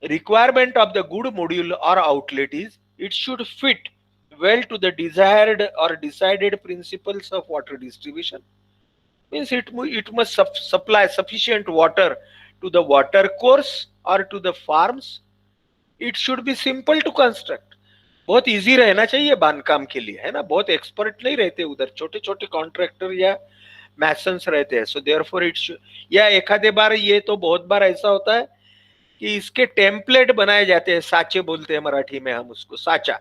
requirement of the good module or outlet is it should fit well to the desired or decided principles of water distribution। means it must supply sufficient water to the water course or to the farms। it should be simple to construct, बहुत easy रहना चाहिए बांधकाम के लिए, है ना। बहुत expert नहीं रहते उधर, छोटे छोटे कॉन्ट्रैक्टर या मैसन्स रहते हैं। सो देयरफॉर इट्स, या एक आधे बार ये तो बहुत बार ऐसा होता है कि इसके टेम्पलेट बनाए जाते हैं, साचे बोलते हैं मराठी में हम उसको, साचा।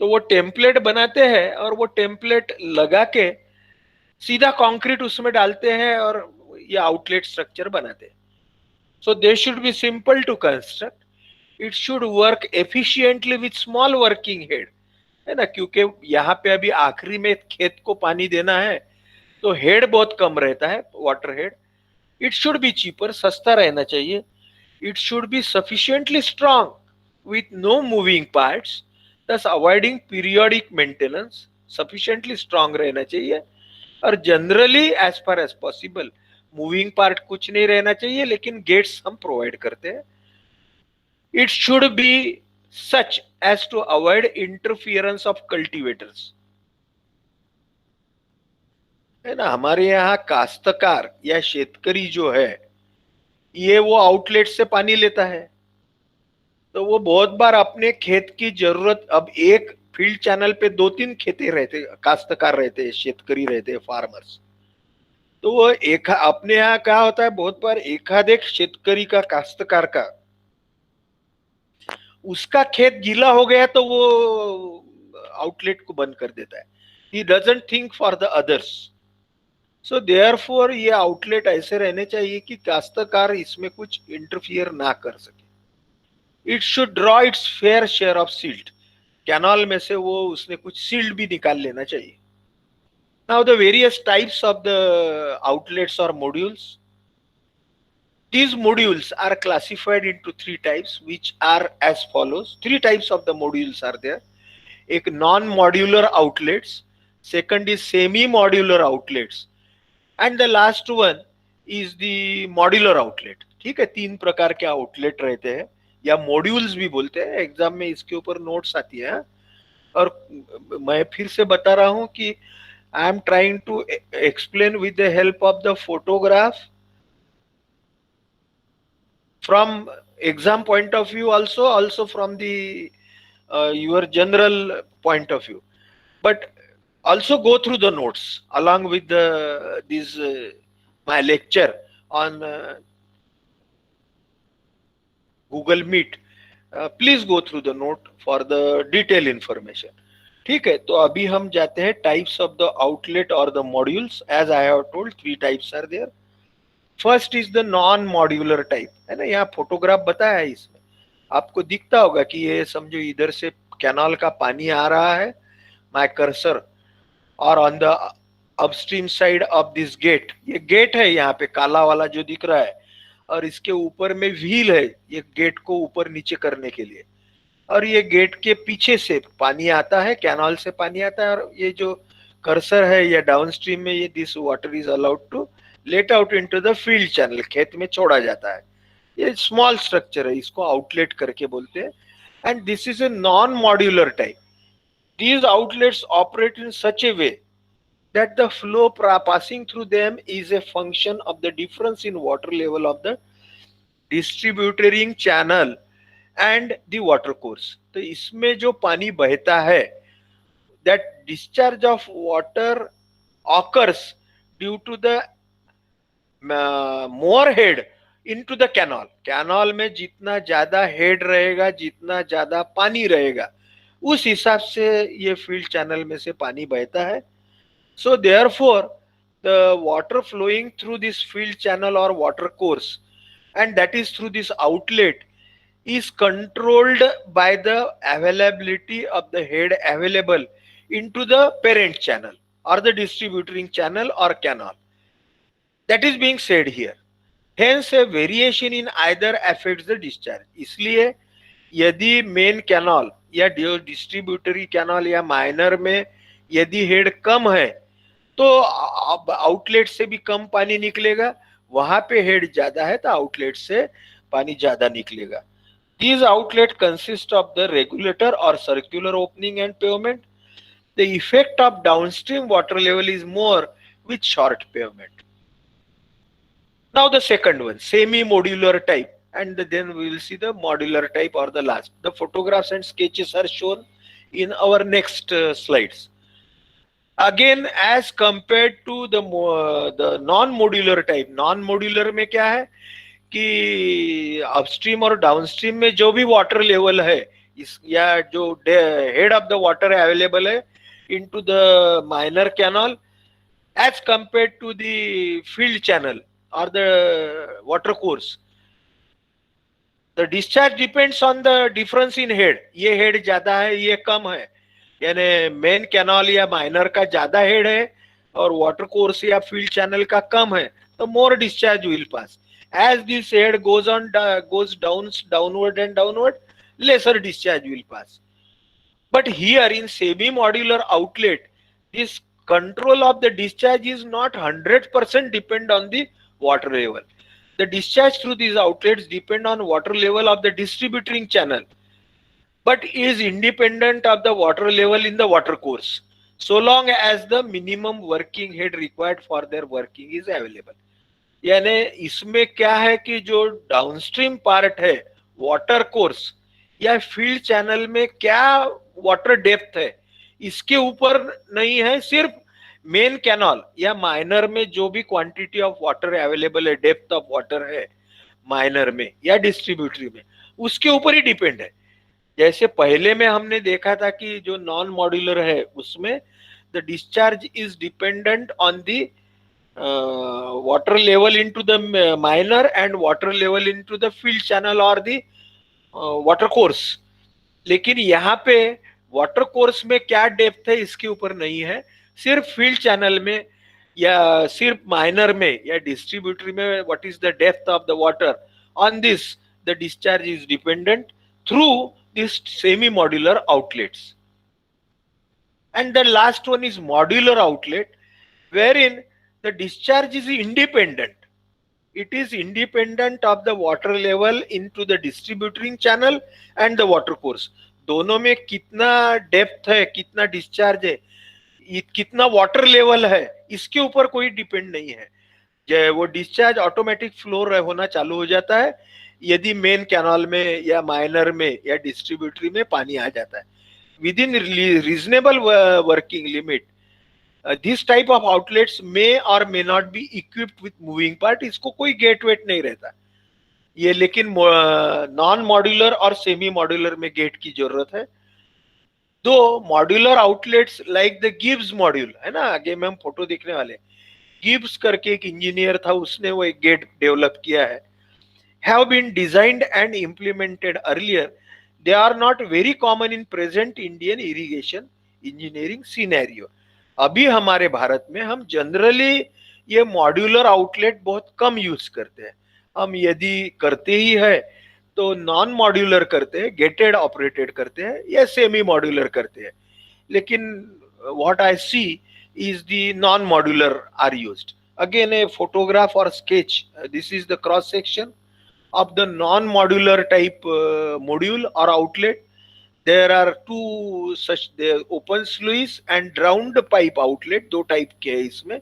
तो वो टेम्पलेट बनाते हैं और वो टेम्पलेट लगा के सीधा कंक्रीट उसमें डालते हैं और ये आउटलेट स्ट्रक्चर बनाते हैं। So they should be simple to construct, it should work efficiently with small working head, है ना, क्योंकि यहाँ पे अभी आखिरी में खेत को पानी देना है तो हेड बहुत कम रहता है, water head. It should be cheaper, सस्ता रहना चाहिए। it should be sufficiently strong with no moving parts, thus avoiding periodic maintenance। sufficiently strong रहना चाहिए और generally as far as possible moving part कुछ नहीं रहना चाहिए, लेकिन gates हम provide करते हैं। it should be such as to avoid interference of cultivators, है ना। हमारे यहाँ काश्तकार या शेतकरी जो है, ये वो आउटलेट से पानी लेता है, तो वो बहुत बार अपने खेत की जरूरत, अब एक फील्ड चैनल पे दो तीन खेते रहते, काश्तकार रहते, शेतकरी रहते, फार्मर्स। तो वो एक अपने यहाँ क्या होता है, बहुत बार एकाधिक शेतकरी का, काश्तकार का, उसका खेत गीला हो गया तो वो आउटलेट को बंद कर देता है। He doesn't think for the others. So therefore ये आउटलेट ऐसे रहने चाहिए कि काश्तकार इसमें कुछ इंटरफियर ना कर सके। It should draw it's fair share of silt, canal में से वो उसने कुछ सिल्ट भी निकाल लेना चाहिए। Now the various types of the outlets और modules, these modules are classified into three types which are as follows। three types of the modules are there। एक non modular outlets, second is semi modular outlets and the last one is the modular outlet। ठीक है, तीन प्रकार के outlet रहते हैं या modules भी बोलते हैं, एग्जाम में इसके ऊपर नोट्स आती है। और मैं फिर से बता रहा हूं कि I am trying to explain with the help of the photograph. from exam point of view, also from the your general point of view. But also go through the notes along with the this my lecture on Google Meet. Please go through the note for the detail information. ठीक है, तो अभी हम जाते हैं types of the outlet और the modules. As I have told, three types are there. First is the non modular type, है ना. यहाँ फोटोग्राफ बताया है, इसमें आपको दिखता होगा कि ये समझो इधर से कैनाल का पानी आ रहा है, माय कर्सर, और on the upstream side of this gate, ये गेट है यहाँ पे काला वाला जो दिख रहा है, और इसके ऊपर में व्हील है ये गेट को ऊपर नीचे करने के लिए. और ये गेट के पीछे से पानी आता है, कैनाल से पानी आता है, और ये जो कर्सर है ये डाउन स्ट्रीम में, ये this water is allowed to let out into the field channel, खेत में छोड़ा जाता है. ये स्मॉल स्ट्रक्चर है, इसको आउटलेट करके बोलते हैं. And this is a non modular type. These outlets operate in such a way that the flow passing through them is a function of the difference in water level of the distributing channel and the water course. तो इसमें जो पानी बहता है, that discharge of water occurs due to the more head into the canal. Canal में जितना ज्यादा head रहेगा, जितना ज्यादा पानी रहेगा, उस हिसाब से ये फील्ड चैनल में से पानी बहता है. So therefore the water flowing through this field channel और water course, and that is through this outlet, is controlled by the availability of the head available into the parent channel or the distributing channel or canal. That is being said here. Hence a variation in either affects the discharge. इसलिए यदि main canal या distributary canal या minor में यदि head कम है, तो outlet से भी कम पानी निकलेगा. वहां पे हेड ज्यादा है तो आउटलेट से पानी ज्यादा निकलेगा. These outlets consist of the regulator or circular opening and pavement. The effect of downstream water level is more with short pavement. Now the second one, semi-modular type, and then we will see the modular type or the last. The photographs and sketches are shown in our next slides. Again, as compared to the non-modular type, non-modular में क्या है कि upstream और downstream में जो भी water level है, इस या जो head of the water available है into the minor canal as compared to the field channel और the water course, the discharge depends on the difference in head. ये हेड ज्यादा है, ये कम है, यानी मेन कैनाल या माइनर का ज्यादा हेड है और वाटर कोर्स या फील्ड चैनल का कम है, तो more discharge will pass. As this head goes downward and downward, lesser discharge will pass. But here in semi-modular outlet, this control of the discharge is not 100% depend on the water level. The discharge through these outlets depend on water level of the distributing channel, but is independent of the water level in the water course, so long as the minimum working head required for their working is available. यानी इसमें क्या है कि जो downstream part है water course या field channel में क्या वाटर डेप्थ है इसके ऊपर नहीं है, सिर्फ मेन कैनाल या माइनर में जो भी क्वांटिटी ऑफ वाटर अवेलेबल है, डेप्थ ऑफ वाटर है माइनर में या डिस्ट्रीब्यूटरी में, उसके ऊपर ही डिपेंड है. जैसे पहले में हमने देखा था कि जो नॉन मॉड्यूलर है उसमें the discharge is dependent on the water level into the minor and water level into the field channel or the water course. लेकिन यहाँ पे वाटर कोर्स में क्या डेप्थ है इसके ऊपर नहीं है, सिर्फ फील्ड चैनल में या सिर्फ माइनर में या डिस्ट्रीब्यूटरी में what is the depth of the water, on this the discharge is dependent through this semi modular outlets. And the last one is modular outlet, wherein the discharge is independent. It is independent of the water level into the distributing channel and the water course. दोनों में कितना depth है, कितना discharge है, कितना water level है, इसके ऊपर कोई डिपेंड नहीं है. वो डिस्चार्ज ऑटोमेटिक फ्लो होना चालू हो जाता है यदि मेन कैनाल में या माइनर में या डिस्ट्रीब्यूटरी में पानी आ जाता है within reasonable working limit, this type of outlets may और may not be equipped with moving part. इसको कोई गेट वेट नहीं रहता ये, लेकिन नॉन मॉड्यूलर और सेमी मॉड्यूलर में गेट की जरूरत है। दो modular outlets like the Gibbs module है ना, आगे में हम फोटो देखने वाले, गिब्स करके एक इंजीनियर था, उसने वो एक गेट डेवलप किया है, have been designed and implemented earlier. They are not very common in present Indian irrigation engineering scenario. अभी हमारे भारत में हम जनरली ये मॉड्यूलर आउटलेट बहुत कम यूज करते हैं। हम यदि करते ही है तो नॉन मॉड्यूलर करते हैं, गेटेड ऑपरेटेड करते हैं या सेमी मॉड्यूलर करते हैं। लेकिन what I see is the non modular are used. Again a photograph और sketch, this is the cross section of the non-modular type module or outlet. There are two such, there open sluice and drowned pipe outlet, दो type के है इसमें,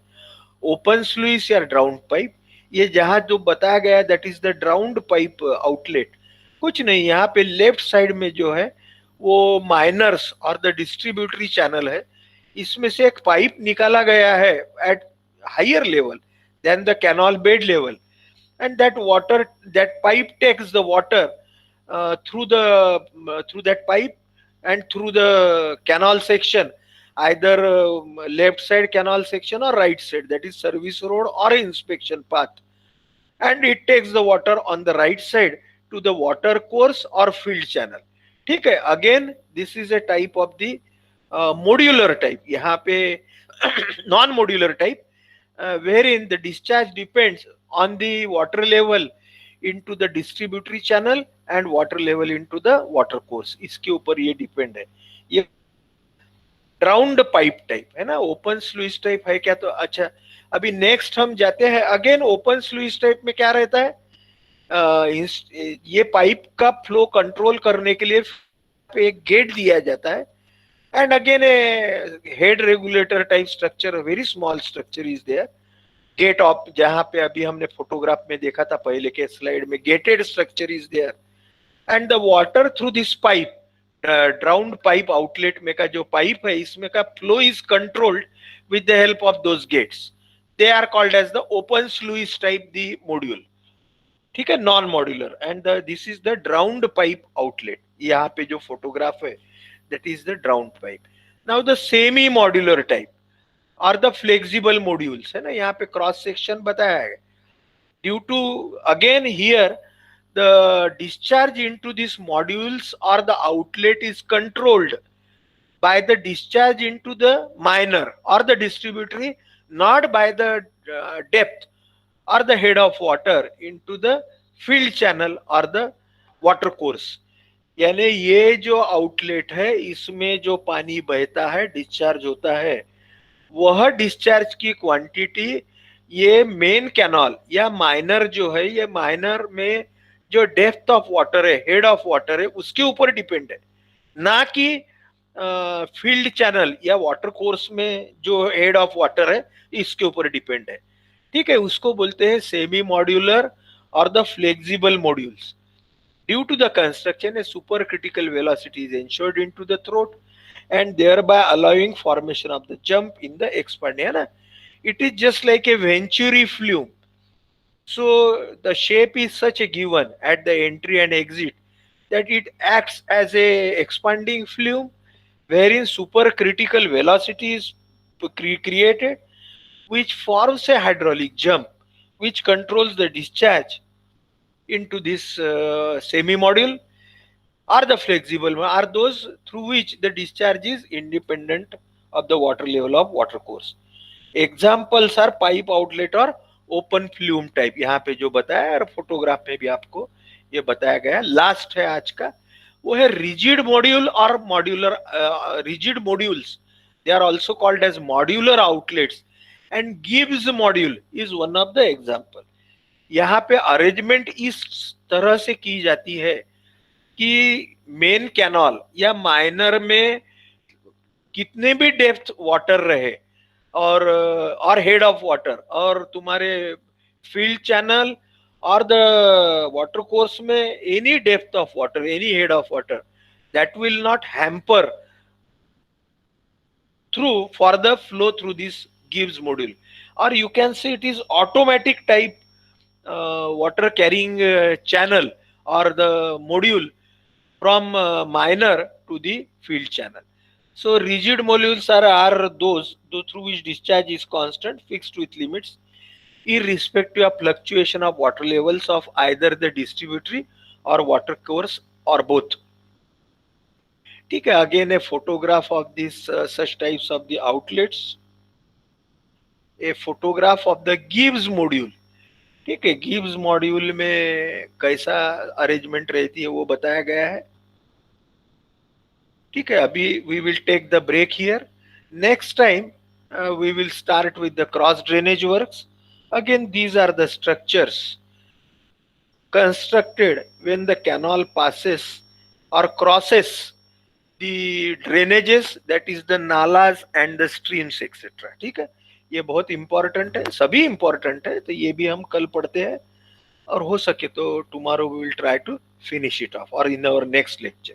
open sluice या drowned pipe. ये जहां जो बताया गया that is the drowned pipe outlet. कुछ नहीं, यहाँ पे लेफ्ट साइड में जो है वो माइनर्स और द डिस्ट्रीब्यूटरी चैनल है, इसमें से एक पाइप निकाला गया है at higher level then the canal bed level, and that water, that pipe takes the water through that pipe and through the canal section, either left side canal section or right side, that is service road or inspection path, and it takes the water on the right side to the water course or field channel. ठीक है, again this is a type of the modular type. यहाँ पे non modular type, wherein the discharge depends on the water level into the distributary channel and water level into the water course, इसके ऊपर ये depend है। ये round pipe type है ना, open sluice type है क्या? तो अच्छा, अभी नेक्स्ट हम जाते हैं। अगेन ओपन स्लुइस टाइप में क्या रहता है, ये पाइप का फ्लो कंट्रोल करने के लिए एक गेट दिया जाता है, and again a head regulator type structure, very small structure is there, gate off, जहां पे अभी हमने फोटोग्राफ में देखा था पहले के स्लाइड में, gated structure is there, and the water through this pipe, drowned pipe outlet में का जो पाइप है इसमें का flow is controlled with the help of those gates, they are called as the open sluice type the module. ठीक है, non modular, and this is the drowned pipe outlet. यहाँ पे जो फोटोग्राफ है that is the drowned pipe. Now the semi modular type और the flexible modules है ना, यहाँ पे क्रॉस सेक्शन बताया है। Due to again here the discharge into these modules or the outlet is controlled by the discharge into the minor or the distributary, not by the depth or the head of water into the field channel or the water course। यानी ये जो outlet है इसमें जो पानी बहता है, discharge होता है, वह डिस्चार्ज की क्वांटिटी ये मेन कैनाल या माइनर जो है, ये माइनर में जो डेप्थ ऑफ वाटर है, हेड ऑफ वाटर है, उसके ऊपर डिपेंड है, ना कि फील्ड चैनल या वाटर कोर्स में जो हेड ऑफ वाटर है इसके ऊपर डिपेंड है। ठीक है, उसको बोलते हैं सेमी मॉड्यूलर और the flexible modules. Due to the construction a super critical velocity is ensured into the throat and thereby allowing formation of the jump in the expand, है ना, it is just like a venturi flume. So the shape is such a given at the entry and exit that it acts as a expanding flume wherein supercritical velocity is created, which forms a hydraulic jump which controls the discharge into this semi-module, or the flexible are those through which the discharge is independent of the water level of water course. Examples are pipe outlet और open flume type, यहाँ पे जो बताया और photograph में भी आपको ये बताया गया। लास्ट है आज का, वो है रिजिड मॉड्यूल और modular, rigid modules, they are also called as modular outlets, and Gibbs module is one of the example. यहाँ पे अरेंजमेंट इस तरह से की जाती है कि मेन कैनाल या माइनर में कितने भी डेप्थ वाटर रहे और हेड ऑफ वाटर और तुम्हारे field channel or the water course में any depth of water, any head of water, that will not hamper through for the flow through this Gibbs module. Or you can say it is automatic type water carrying channel or the module from minor to the field channel. So rigid modules are those through which discharge is constant, fixed with limits, irrespective of fluctuation of water levels of either the distributary or water course or both. ठीक है, again a photograph of these such types of the outlets, a photograph of the Gibbs module. ठीक है, Gibbs module में कैसा arrangement रहती है वो बताया गया है. ठीक है, अभी we will take the break here. Next time we will start with the cross drainage works. Again, these are the structures constructed when the canal passes or crosses the drainages, that is the nalas and the streams etc. ठीक है, ये बहुत important है, सभी important है, तो ये भी हम कल पढ़ते हैं और हो सके तो tomorrow we will try to finish it off और इन आवर नेक्स्ट लेक्चर.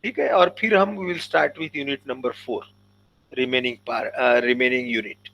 ठीक है, और फिर हम will start with unit number 4, remaining unit.